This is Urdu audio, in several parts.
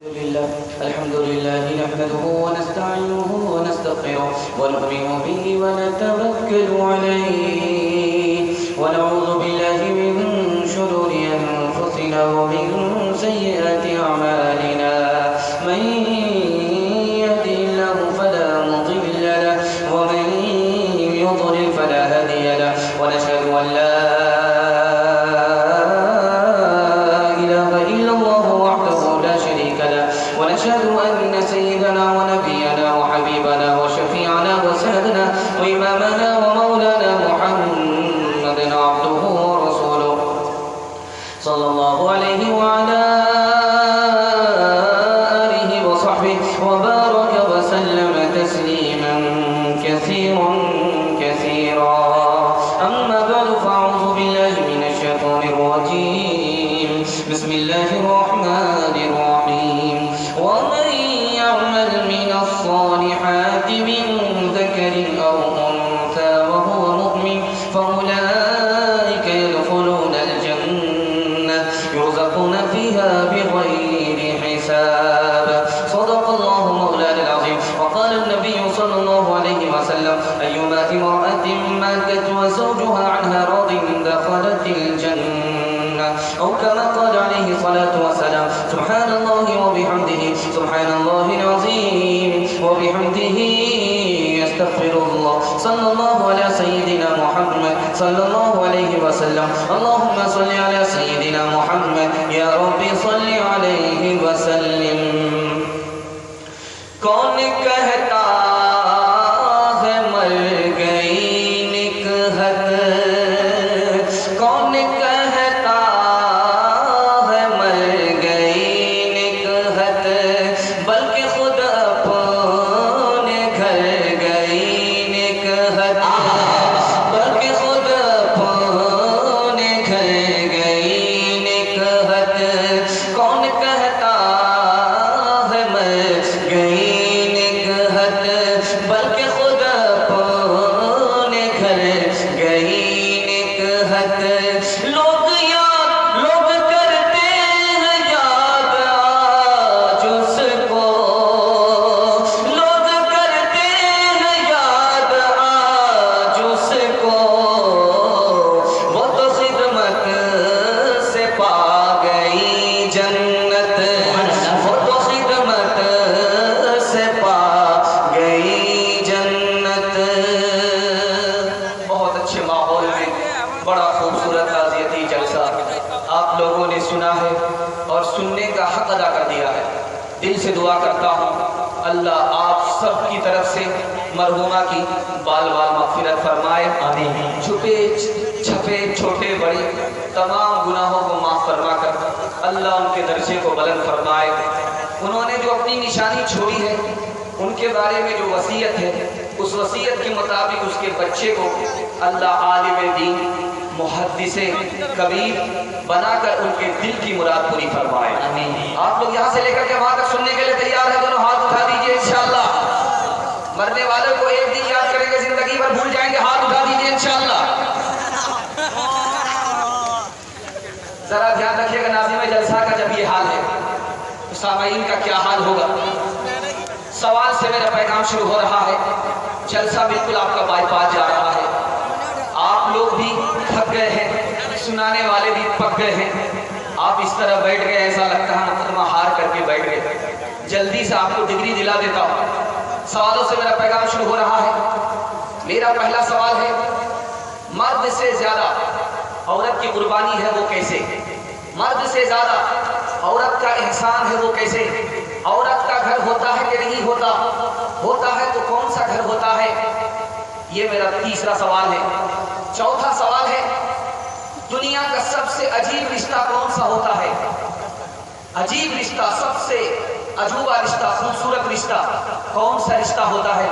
الحمد لله نحمده ونستعينه ونستغفره ونؤمن به ونتوكل عليه ونعوذ بالله من شرور أنفسنا ومن سيئات أعمالنا من يهده الله فلا مضل له ومن يضلل فلا هادي له ونشهد أن لا ونشهد أن سيدنا ونبينا وحبيبنا وشفيعنا وسندنا وإمامنا ومولانا محمدا عبده ورسوله صلى الله عليه وعلى آله وصحبه وبارك وسلم تسليما كثيرا كثيرا. أما بعد فأعوذ بالله من الشيطان الرجيم. بسم الله الرحمن الرحيم. ومن يعمل من الصالحات من ذكر أو أنثى وهو مؤمن فأولئك يدخلون الجنة يرزقون فيها بغير حساب. صدق الله مولانا العظيم. وقال النبي صلى الله عليه وسلم أيما امرأة ماتت وزوجها عنها راض دخلت الجنة أو كما قال عليه الصلاة والسلام. سبحان الله وبحمده سبحان الله العظيم وبحمده يستغفر الله. صلى الله على سيدنا محمد صلى الله عليه وسلم. اللهم صل على سيدنا محمد يا رب صل عليه وسلم. کون کہتا ہے مر گئی نکہت، کون کہتا ہے مر گئی نکہت، بلکہ خود اپنے گھر گئی نکہت، بلکہ خود اپنے گھر گئی نکہت. کون کہتا ہے مر گئی نکہت، بلکہ خود اپنے گھر گئی نکہت. لوگ کرتے ہیں یاد آج اس کو، لوگ کرتے ہیں یاد آج اس کو، وہ تو خدمت سے پا گئی جنت، وہ تو خدمت سے پا گئی جنت. بہت اچھے ماحول میں بڑا خوبصورت تعزیتی جلسہ آپ لوگوں نے سنا ہے اور سننے کا حق ادا کر دیا ہے. دل سے دعا کرتا ہوں اللہ آپ سب کی طرف سے مرحومہ کی بال بال مغفرت فرمائے. آمین. چھپے چھپے چھوٹے بڑے تمام گناہوں کو معاف فرما کر اللہ ان کے درجے کو بلند فرمائے. انہوں نے جو اپنی نشانی چھوڑی ہے ان کے بارے میں جو وصیت ہے اس وصیت کے مطابق اس کے بچے کو اللہ عالم دین محدث کبیر بنا کر ان کے دل کی مراد پوری فرمائے. آمین. آپ لوگ یہاں سے لے کر کے وہاں تک سننے کے لیے تیار ہیں؟ دونوں ہاتھ اٹھا دیجئے انشاءاللہ. مرنے والوں کو ایک دن یاد کریں گے زندگی بھر بھول جائیں گے. ہاتھ اٹھا دیجئے انشاءاللہ. ذرا دھیان رکھیے گا ناظرین جلسہ کا جب یہ حال ہے تو سامعین کا کیا حال ہوگا. سوال سے میرا پیغام شروع ہو رہا ہے. جلسہ بالکل آپ کا بائی پاس جا رہا ہے. آپ لوگ بھی تھک گئے ہیں، سنانے والے بھی پک گئے ہیں. آپ اس طرح بیٹھ گئے ایسا لگتا ہے مقدمہ ہار کر کے بیٹھ گئے. جلدی سے آپ کو ڈگری دلا دیتا ہوں. سوالوں سے میرا پیغام شروع ہو رہا ہے. میرا پہلا سوال ہے مرد سے زیادہ عورت کی قربانی ہے وہ کیسے؟ مرد سے زیادہ عورت کا احسان ہے وہ کیسے؟ عورت کا گھر ہوتا ہے کہ نہیں ہوتا؟ ہوتا ہے تو کون سا گھر ہوتا ہے؟ یہ میرا تیسرا سوال ہے. چوتھا سوال ہے دنیا کا سب سے عجیب رشتہ کون سا ہوتا ہے؟ عجیب رشتہ، سب سے عجوبہ رشتہ، خوبصورت رشتہ کون سا رشتہ ہوتا ہے؟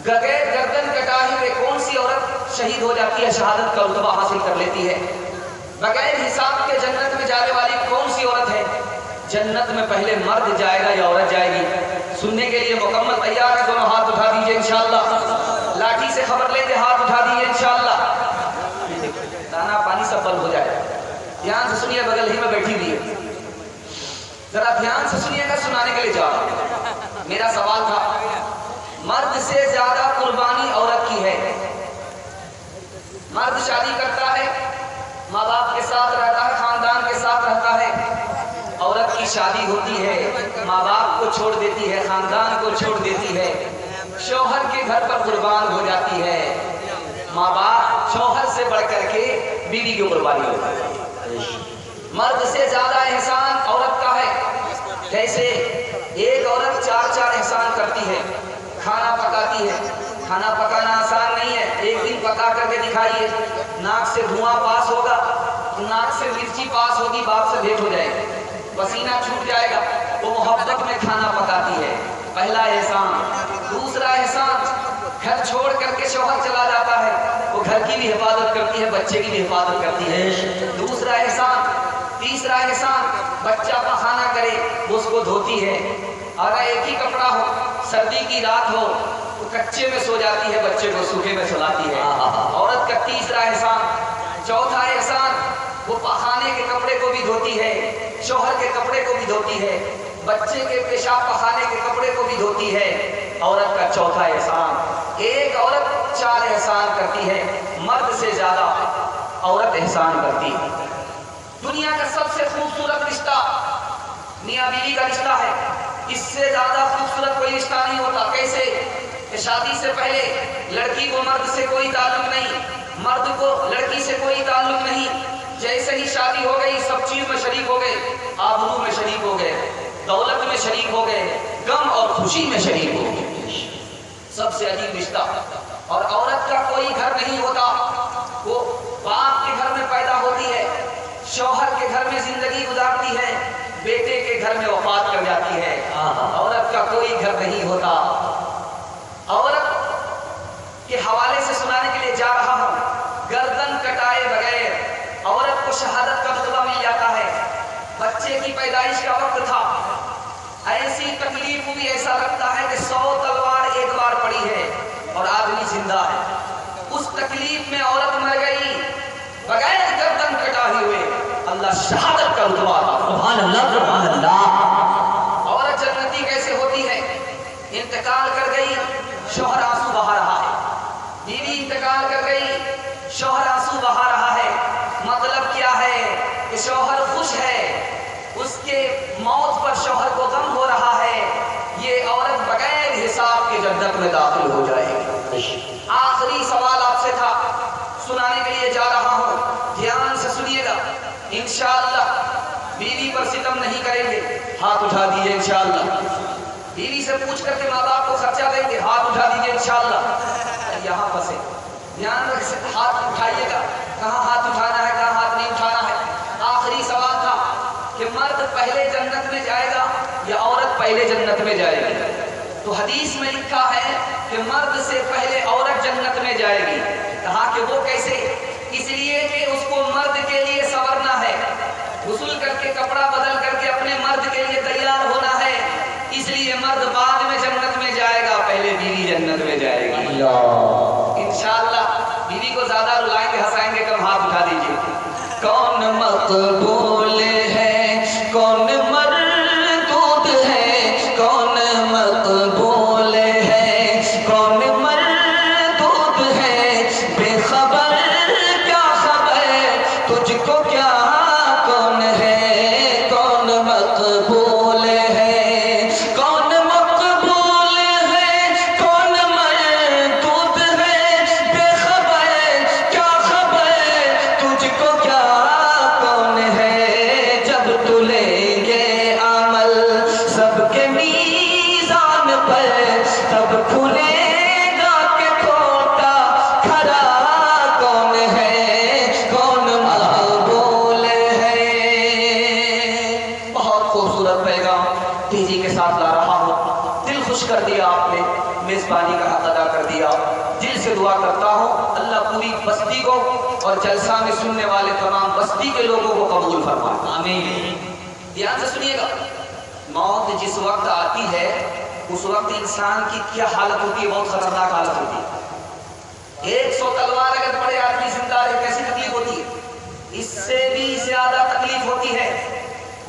بغیر گردن کٹاہی میں کون سی عورت شہید ہو جاتی ہے، شہادت کا رتبہ حاصل کر لیتی ہے؟ بغیر حساب کے جنت میں جانے والی کون سی عورت ہے؟ جنت میں پہلے مرد جائے گا یا عورت جائے گی؟ سننے کے لیے مکمل تیار ہے؟ دونوں ہاتھ اٹھا دیجئے انشاءاللہ. لاٹھی سے خبر لیں گے، ہاتھ اٹھا دیجئے انشاءاللہ. دانا پانی سب بند ہو جائے. دھیان سے سنیے، بغل ہی میں بیٹھی ہوئی ہے. ذرا دھیان سے سنیے گا، سنانے کے لیے جا رہا ہوں۔ میرا سوال تھا، مرد سے زیادہ قربانی عورت کی ہے۔ مرد شادی کرتا ہے، ماں باپ کے ساتھ رہتا ہے، خاندان کے ساتھ رہتا ہے۔ عورت کی شادی ہوتی ہے، ماں باپ کو چھوڑ دیتی ہے، خاندان کو چھوڑ دیتی ہے، شوہر کے گھر پر قربان ہو جاتی ہے۔ ماں باپ شوہر سے بڑھ کر کے بیوی کی قربانی ہوتی ہے۔ مرد سے زیادہ احسان عورت کا ہے۔ جیسے ایک عورت چار احسان کرتی ہے، کھانا پکاتی ہے۔ کھانا پکانا آسان نہیں ہے، ایک دن پکا کر کے دکھائیے، ناک سے دھواں پاس ہوگا، ناک سے مرچی پاس ہوگی، باپ سے بھیٹ ہو جائے گا، پسینہ چھوٹ جائے گا۔ وہ محبت میں کھانا پکاتی ہے، پہلا احسان۔ دوسرا احسان، گھر چھوڑ کر کے شوہر چلا جاتا ہے، وہ گھر کی بھی حفاظت کرتی ہے، بچے کی بھی حفاظت کرتی ہے، دوسرا احسان۔ تیسرا احسان، بچہ پخانہ کرے وہ اس کو دھوتی ہے، اگر ایک ہی کپڑا ہو، سردی کی رات ہو تو کچے میں سو جاتی ہے، بچے کو سوکھے میں سلاتی ہے۔ عورت کا تیسرا احسان۔ چوتھا احسان، وہ پخانے کے کپڑے کو بھی دھوتی ہے، شوہر کے کپڑے کو بھی دھوتی ہے، بچے کے پیشاب پخانے کے کپڑے کو بھی دھوتی ہے۔ عورت کا چوتھا احسان۔ ایک عورت 4 احسان کرتی ہے، مرد سے زیادہ عورت احسان کرتی ہے۔ دنیا کا سب سے خوبصورت رشتہ میاں بیوی کا رشتہ ہے، اس سے زیادہ خوبصورت کوئی رشتہ نہیں ہوتا۔ کیسے کہ شادی سے پہلے لڑکی کو مرد سے کوئی تعلق نہیں، مرد کو لڑکی سے کوئی تعلق نہیں، جیسے ہی شادی ہو گئی سب چیز میں شریک ہو گئے، آبرو میں شریک ہو گئے، دولت میں شریک ہو گئے، غم اور خوشی میں شریک ہو گئے۔ سب سے عجیب رشتہ۔ اور عورت کا کوئی گھر نہیں ہوتا، وہ باپ کے گھر میں پیدا ہوتی ہے، شوہر کے گھر میں زندگی گزارتی ہے، بیٹے کے گھر میں وفات کر جاتی ہے۔ عورت کا کوئی گھر نہیں ہوتا۔ عورت کے حوالے سے سنانے کے لیے جا رہا ہوں، گردن کٹائے بغیر عورت کو شہادت کا رتبہ مل جاتا ہے۔ بچے کی پیدائش کا وقت تھا، ایسی تکلیف ہوئی، ایسا لگتا ہے کہ 100 تلوار ایک بار پڑی ہے اور آدمی زندہ ہے۔ اس تکلیف میں عورت مر گئی بغیر گردن کٹائے ہوئے، اللہ شہادت کا رتبہ عطا فرمائے۔ سبحان اللہ، سبحان اللہ۔ عورت جنتی کیسے ہوتی ہے؟ انتقال کر گئی، شوہر آنسو بہا رہا ہے، بیوی انتقال کر گئی، شوہر آنسو بہا رہا ہے۔ مطلب کیا ہے کہ شوہر خوش ہے، اس کے موت پر شوہر کو غم ہو رہا ہے، یہ عورت بغیر حساب کے جنت میں داخل ہو جائے گی۔ آخری سوال آپ سے تھا، سنانے کے لیے جا رہا ہوں، دھیان سے سنیے گا۔ انشاءاللہ بیوی پر ستم نہیں کریں گے، ہاتھ اٹھا دیجئے انشاءاللہ۔ بیوی سے پوچھ کر کے ماں باپ کو خرچہ دیں گے، ہاتھ اٹھا دیجئے انشاءاللہ۔ یہاں پسے دھیان رکھ سے ہاتھ اٹھائیے گا، کہاں ہاتھ اٹھانا ہے، کہاں ہاتھ نہیں اٹھانا ہے۔ آخری سوال تھا کہ مرد پہلے جنت میں جائے گا یا عورت پہلے جنت میں جائے گی؟ تو حدیث میں لکھا ہے کہ مرد سے پہلے عورت جنت میں جائے گی۔ کہا کہ وہ کیسے؟ اس لیے کہ اس کو مرد کے لیے سنورنا ہے، غسل کر کے کپڑا بدل کر کے اپنے مرد کے لیے تیار ہونا ہے، اس لیے مرد بعد میں جنت میں جائے گا، پہلے بیوی جنت میں جائے گی۔ انشاءاللہ بیوی کو زیادہ رلائیں گے، ہنسائیں گے، کم ہاتھ اٹھا دیجیے۔ کون مقبول ہے، کون مردود ہے، کون مقبول ہے، کون مردود ہے، بے خبر کیا خبر تجھ کو کیا، کون ہے، کون مقبول ہے، کون مقبول ہے، کون مردود ہے، بے خبر کیا خبر تجھ کو کیا، کون ہے، جب تلیں گے عمل سب کے میزان پر، تب کھلے گا کہ کھوٹا کھرا، کون ہے، کون مقبول ہے۔ بہت خوبصورت پیغام تیزی کے ساتھ لا رہا ہوں، دل خوش کر دیا آپ نے، میزبانی کا حق ادا کر دیا۔ دل سے دعا کرتا ہوں اللہ پوری بستی کو اور جلسہ میں سننے والے تمام بستی کے لوگوں کو قبول فرمائے، آمین۔ دھیان سے سنیے گا، موت جس وقت آتی ہے اس وقت انسان کی کیا حالت ہوتی ہے، بہت خطرناک حالت ہوتی ہے۔ 100 تلوار اگر پڑے آدمی زندہ رہے کیسی تکلیف ہوتی ہے، اس سے بھی زیادہ تکلیف ہوتی ہے